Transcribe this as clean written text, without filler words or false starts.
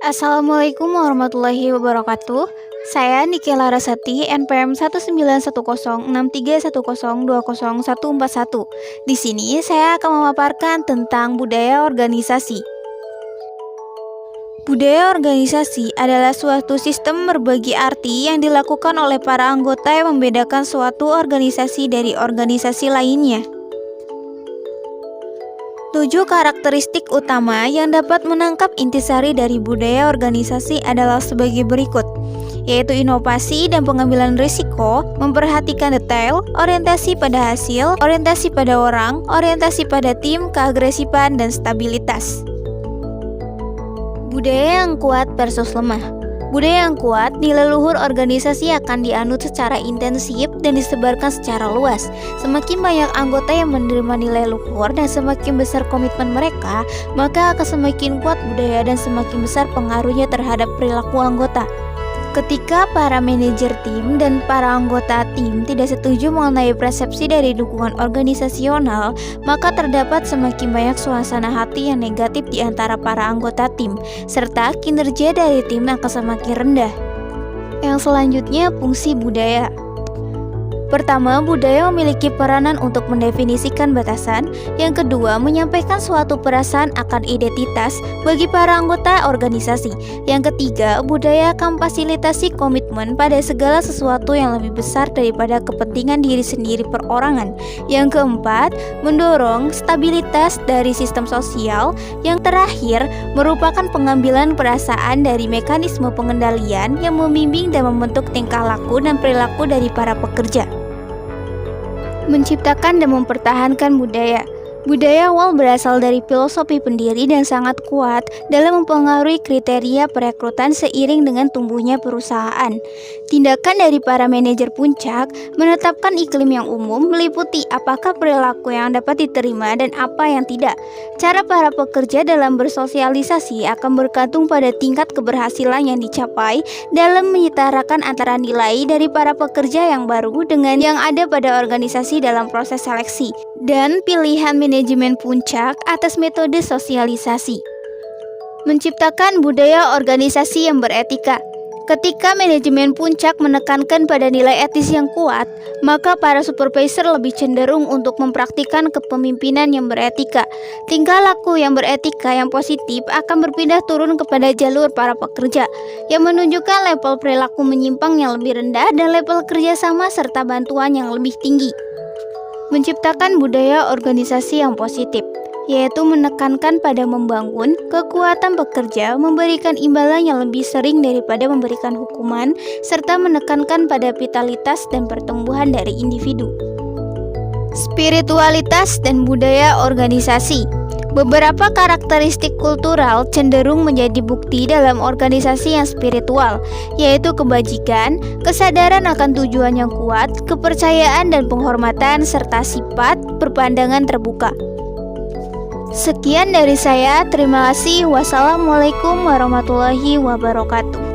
Assalamualaikum warahmatullahi wabarakatuh. Saya Nike Larasati, NPM 1910631020141. Di sini saya akan memaparkan tentang budaya organisasi. Budaya organisasi adalah suatu sistem berbagi arti yang dilakukan oleh para anggota yang membedakan suatu organisasi dari organisasi lainnya. 7 karakteristik utama yang dapat menangkap intisari dari budaya organisasi adalah sebagai berikut, yaitu inovasi dan pengambilan risiko, memperhatikan detail, orientasi pada hasil, orientasi pada orang, orientasi pada tim, keagresifan, dan stabilitas. Budaya yang kuat versus lemah. Budaya yang kuat, nilai luhur organisasi akan dianut secara intensif dan disebarkan secara luas. Semakin banyak anggota yang menerima nilai luhur dan semakin besar komitmen mereka, maka akan semakin kuat budaya dan semakin besar pengaruhnya terhadap perilaku anggota. Ketika para manajer tim dan para anggota tim tidak setuju mengenai persepsi dari dukungan organisasional, maka terdapat semakin banyak suasana hati yang negatif di antara para anggota tim, serta kinerja dari tim akan semakin rendah. Yang selanjutnya, fungsi budaya. Pertama, budaya memiliki peranan untuk mendefinisikan batasan. Yang kedua, menyampaikan suatu perasaan akan identitas bagi para anggota organisasi. Yang ketiga, budaya akan fasilitasi komitmen pada segala sesuatu yang lebih besar daripada kepentingan diri sendiri perorangan. Yang keempat, mendorong stabilitas dari sistem sosial. Yang terakhir, merupakan pengambilan perasaan dari mekanisme pengendalian yang membimbing dan membentuk tingkah laku dan perilaku dari para pekerja. Menciptakan dan mempertahankan budaya. Budaya awal berasal dari filosofi pendiri dan sangat kuat dalam mempengaruhi kriteria perekrutan seiring dengan tumbuhnya perusahaan. Tindakan dari para manajer puncak menetapkan iklim yang umum meliputi apakah perilaku yang dapat diterima dan apa yang tidak. Cara para pekerja dalam bersosialisasi akan bergantung pada tingkat keberhasilan yang dicapai dalam menyetarakan antara nilai dari para pekerja yang baru dengan yang ada pada organisasi dalam proses seleksi, dan pilihan manajemen puncak atas metode sosialisasi. Menciptakan budaya organisasi yang beretika. Ketika manajemen puncak menekankan pada nilai etis yang kuat, maka para supervisor lebih cenderung untuk mempraktikkan kepemimpinan yang beretika. Tingkah laku yang beretika yang positif akan berpindah turun kepada jalur para pekerja, yang menunjukkan level perilaku menyimpang yang lebih rendah dan level kerjasama serta bantuan yang lebih tinggi. Menciptakan budaya organisasi yang positif, yaitu menekankan pada membangun kekuatan pekerja, memberikan imbalan yang lebih sering daripada memberikan hukuman, serta menekankan pada vitalitas dan pertumbuhan dari individu. Spiritualitas dan budaya organisasi. Beberapa karakteristik kultural cenderung menjadi bukti dalam organisasi yang spiritual, yaitu kebajikan, kesadaran akan tujuan yang kuat, kepercayaan dan penghormatan, serta sifat berpandangan terbuka. Sekian dari saya, terima kasih. Wassalamualaikum warahmatullahi wabarakatuh.